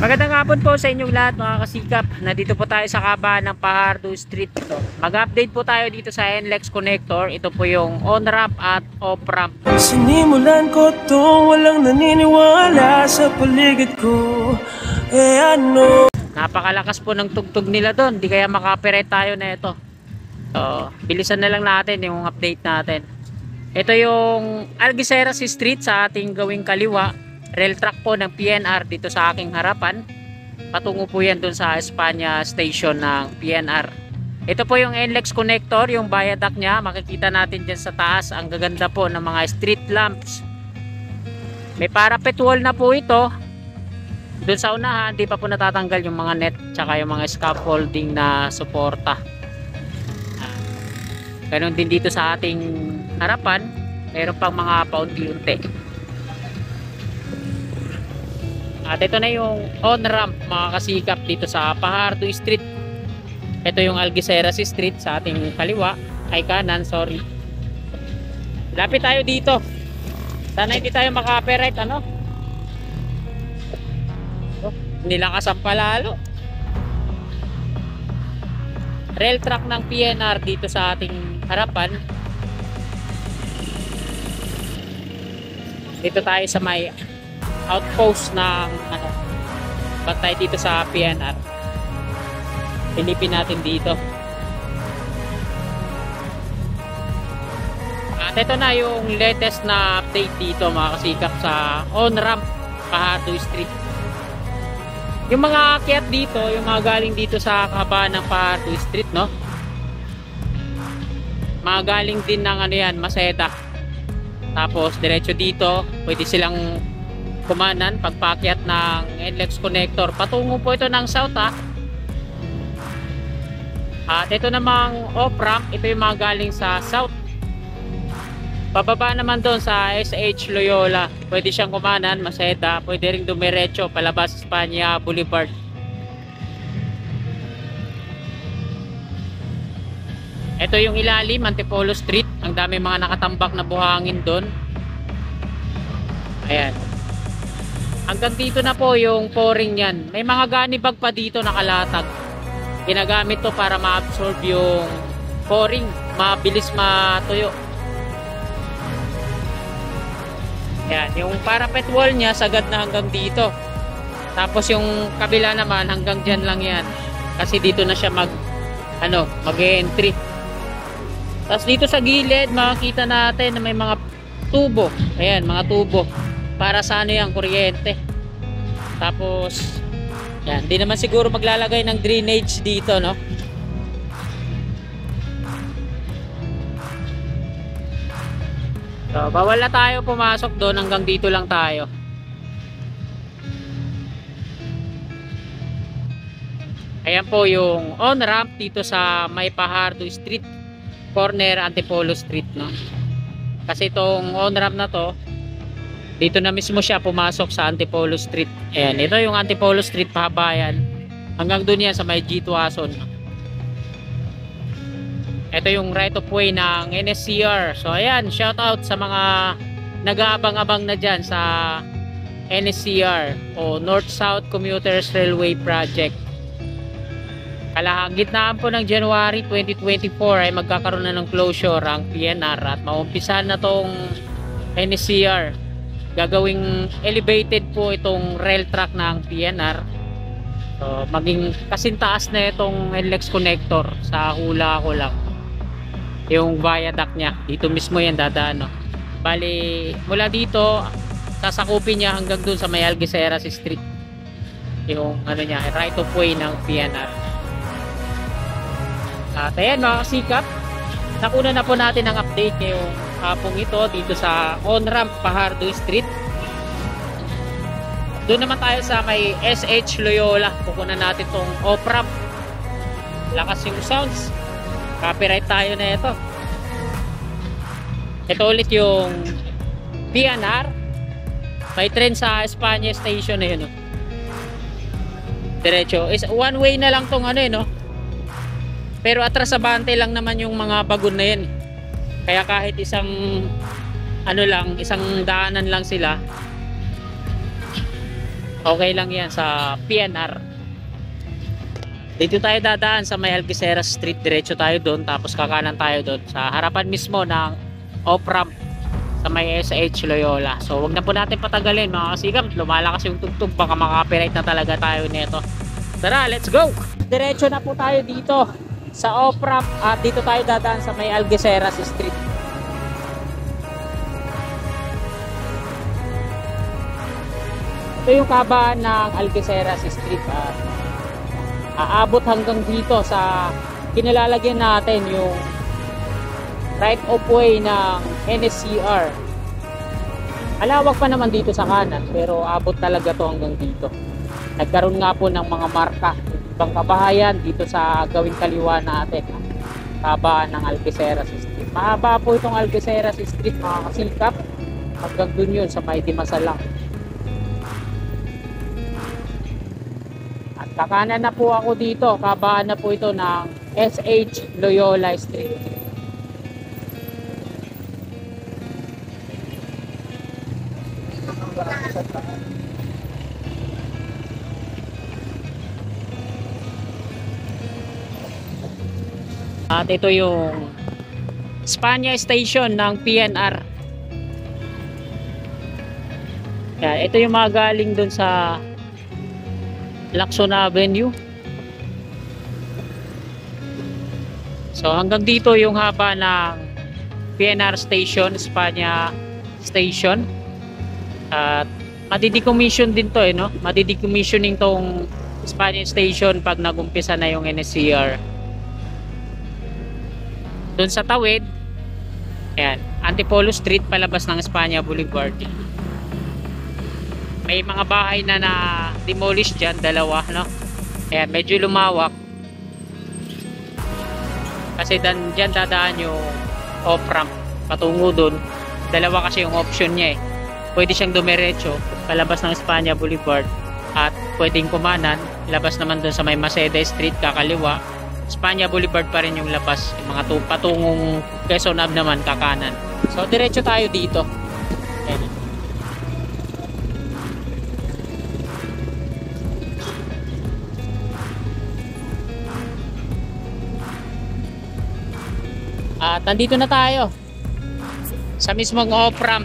Magandang hapon po sa inyong lahat mga kasikap. Nandito po tayo sa kabahan ng Fajardo Street. Mag-update po tayo dito sa NLEX Connector. Ito po yung on-ramp at off-ramp. Sinimulan ko to, walang naniniwala sa paligid ko. Napakalakas po ng tugtog nila doon. Di kaya makapirate tayo na ito. So, bilisan na lang natin yung update natin. Ito yung Algeciras Street sa ating gawing kaliwa. Rail track po ng PNR dito sa aking harapan. Patungo po yan dun sa Espanya station ng PNR. Ito po yung NLEX connector, yung viaduct nya. Makikita natin dyan sa taas. Ang gaganda po ng mga street lamps. May parapet wall na po ito. Dun sa unahan, di pa po natatanggal yung mga net tsaka yung mga scaffolding na suporta. Ganon din dito sa ating harapan. Meron pang mga paunti-unti. At ito na yung on-ramp mga kasikap dito sa Fajardo Street. Ito yung Algeciras Street sa ating kaliwa. Ay kanan, sorry. Lapit tayo dito. Sana hindi tayo maka-copyright, ano? Nilakasan pa lalo. Rail track ng PNR dito sa ating harapan. Dito tayo sa may outpost ng bantay dito sa PNR. Pilipin natin dito. At ito na yung latest na update dito mga kasikap sa on-ramp Fajardo Street. Yung mga akyat dito, yung mga galing dito sa kahabaan ng Fajardo Street, no? Mga galing din ng ano yan, Maceda. Tapos diretso dito, pwede silang kumanan pagpakyat ng NLEX connector. Patungo po ito ng south ha. At ito namang off-ramp, ito yung mga galing sa south. Pababa naman doon sa SH Loyola. Pwede siyang kumanan, Maceda. Pwede rin dumiretso palabas Espanya Boulevard. Ito yung ilalim, Antipolo Street. Ang dami mga nakatambak na buhangin doon. Ayan. Hanggang dito na po yung pouring yan. May mga gunny bag pa dito nakalatag. Ginagamit to para ma-absorb yung pouring. Mabilis matuyo. Yan. Yung parapet wall niya sagad na hanggang dito. Tapos yung kabila naman hanggang dyan lang yan. Kasi dito na siya mag-entry. Tapos dito sa gilid makikita natin na may mga tubo. Ayan, mga tubo. Para sa ano yung kuryente. Tapos yan, di naman siguro maglalagay ng drainage dito, no? So, bawal na tayo pumasok doon, hanggang dito lang tayo. Ayan po yung on-ramp dito sa may Fajardo Street, corner Antipolo Street, no? Kasi itong on-ramp na to, dito na mismo siya pumasok sa Antipolo Street. Ayan, ito yung Antipolo Street pahabayan. Hanggang doon yan sa may G2 Ason. Ito yung right of way ng NSCR. So ayan, shout out sa mga nag-aabang-abang na dyan sa NSCR o North-South Commuters Railway Project. Kalahagitnaan po ng January 2024 ay magkakaroon na ng closure ang PNR at maumpisahan na tong NSCR. Gagawing elevated po itong rail track ng PNR. So, maging kasintaas na itong NLEX connector sa hula ko lang. Yung viaduct niya. Dito mismo yan dadaan. No? Bali, mula dito, sasakupin niya hanggang dun sa may Algeciras Street. Yung ano niya, right of way ng PNR. At ayan mga kasikap, nakuna na po natin ang update ngayong hapong ito dito sa on-ramp Fajardo Street. Doon naman tayo sa may SH Loyola. Kukunan natin tong off-ramp. Lakas yung sounds. Copyright tayo na ito. Ito ulit yung PNR. May train sa Espanya station na yun. Diretso. Is one way na lang tong ano no. Pero atrasabante lang naman yung mga bagon na yan. Kaya kahit isang isang daanan lang sila, Okay lang yan sa PNR. Dito tayo dadaan sa may Algeciras Street, diretso tayo doon, tapos kakanan tayo doon sa harapan mismo ng off-ramp sa may SH Loyola. So wag na po natin patagalin mga kasigam, lumalakas yung tugtog, baka maka-copyright na talaga tayo nito. Tara, let's go! Diretso na po tayo dito sa off-ramp at dito tayo dadaan sa may Algeciras Street. Ito yung kabaan ng Algeciras Street at aabot hanggang dito sa kinilalagyan natin yung right of way ng NSCR. Malawak pa naman dito sa kanan pero abot talaga to hanggang dito. Nagkaroon nga po ng mga marka ibang kabahayan dito sa gawing kaliwa natin, kabaan ng Algeciras Street. Mahaba po itong Algeciras Street mga kasikap, hanggang dun yun sa may Dimasalang. At kakanan na po ako dito, kabaan na po ito ng SH Loyola Street. At ito yung Spania Station ng PNR. Yan, ito yung mga galing dun sa Lacson Avenue. So hanggang dito yung haba ng PNR Station, Spania Station. At madidecommission din to no? Madidecommissioning tong Spania Station pag nagumpisa na yung NSCR. Doon sa tawid, ayan, Antipolo Street palabas ng Spania Boulevard. May mga bahay na demolish dyan, dalawa, no? Ayan, medyo lumawak. Kasi dyan dadaan yung off-ramp patungo doon. Dalawa kasi yung option niya eh. Pwede siyang dumiretso palabas ng Spania Boulevard at pwedeng kumanan, labas naman doon sa may Maceda Street, kakaliwa. Spania Boulevard pa rin yung labas, yung mga patungong Quezon Ave naman kakanan. So diretso tayo dito. Ayan. At nandito na tayo sa mismong off-ramp.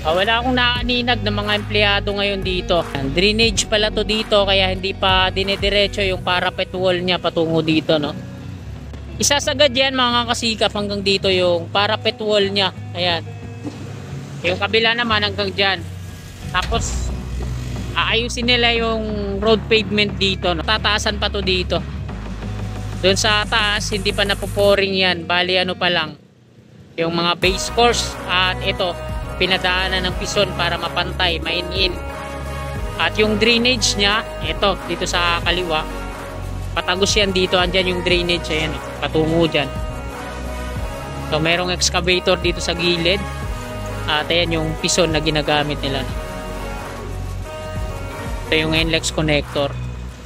Wala akong naaninag ng mga empleyado ngayon dito. Drainage pala to dito kaya hindi pa dinidiretso yung parapet wall niya patungo dito, no? Isasagad yan mga kasikap hanggang dito yung parapet wall niya. Ayan. Yung kabila naman hanggang dyan. Tapos aayusin nila yung road pavement dito, no? Tataasan pa to dito. Doon sa taas hindi pa napoporing yan. Bali ano pa lang yung mga base course. At ito pinadaanan ng pison para mapantay, main-in. At yung drainage niya, ito, dito sa kaliwa, patagos yan dito, andyan yung drainage, ayan, patungo dyan. So, merong excavator dito sa gilid, at ayan yung pison na ginagamit nila. Ito yung NLEX connector.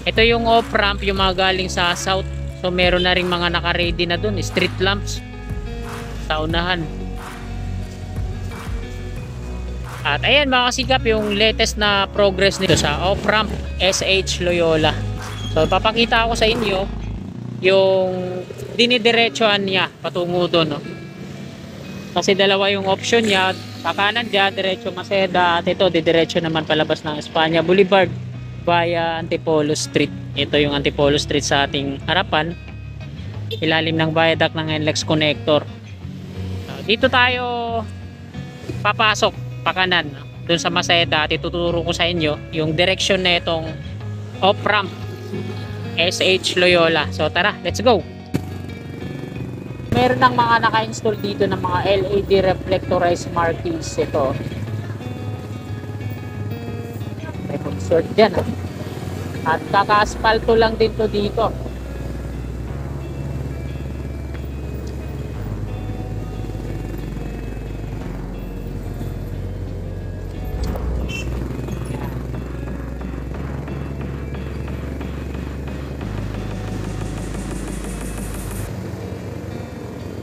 Ito yung off-ramp, yung mga galing sa south. So, meron na rin mga naka-ready na dun, street lamps sa unahan. At ayan mga kasikap, yung latest na progress nito sa off-ramp SH Loyola. So papakita ko sa inyo yung dinidiretsohan niya patungo doon, no? Kasi dalawa yung option niya, kakanan dyan, diretso Maceda, at ito didiretso naman palabas ng Spania Boulevard via Antipolo Street. Ito yung Antipolo Street sa ating harapan, ilalim ng viaduct ng NLEX connector. So, dito tayo papasok pakanan doon sa Maceda at ituturo ko sa inyo yung direction na itong off-ramp SH Loyola. So tara, let's go! Meron ng mga naka-install dito ng mga LED reflectorized markings ito. May consort dyan. At kaka-aspalto lang din to dito.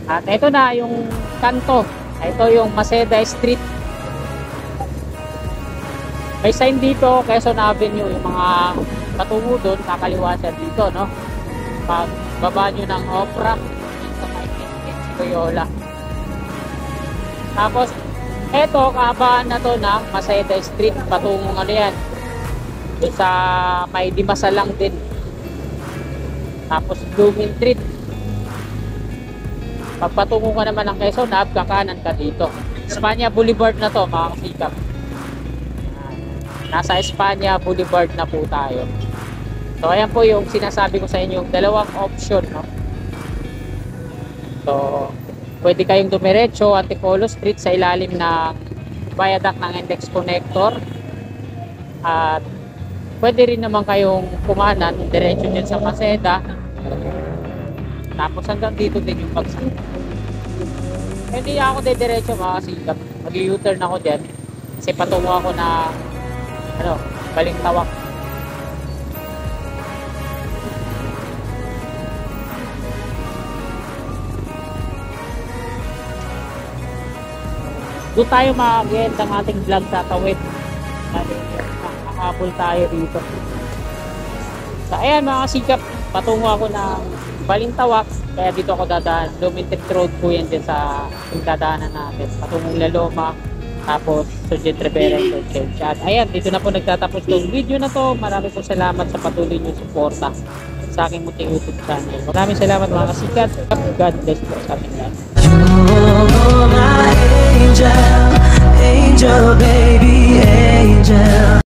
At ito na yung kanto. Ito yung Maceda Street. May sign dito, Quezon Avenue, yung mga patungo doon, kakaliwa siya dito, no? Pag baba nyo ng Opera, sa may Loyola. Tapos, eto, kahabaan na to ng Maseda Street, patungong ano yan. Doon sa may Dimasalang din. Tapos, Blooming Street. Pag patungo ka naman ng Quezon, kakanan ka dito. Espanya Boulevard na to, mga kasikap. Nasa Espanya Boulevard na po tayo. So ayan po yung sinasabi ko sa inyo, yung dalawang option, no? So pwede kayong dumiretso Antipolo Street sa ilalim ng viaduct ng Index Connector, at pwede rin naman kayong kumanan diretso dyan sa Maseda, tapos hanggang dito din yung bagsak. Hindi ako diretso mga kasikap, mag-u-turn ako dyan kasi patungo ako na Balintawak. Doon tayo mag-end ang ating vlog sa Tawid. Nakakabol tayo dito. So ayan mga kasikap, patungo ako ng Balintawak, kaya dito ako dadaan. Luminted Road po yan din sa dadaanan natin, patungong Laloma, tapos Sergeant Rivera Church. At ayan, dito na po nagtatapos itong video na to. Maraming po salamat sa patuloy nyo suporta sa aking munting YouTube channel. Maraming salamat mga kasikat. God bless po sa ating lahat. Oh, my angel, angel baby, angel.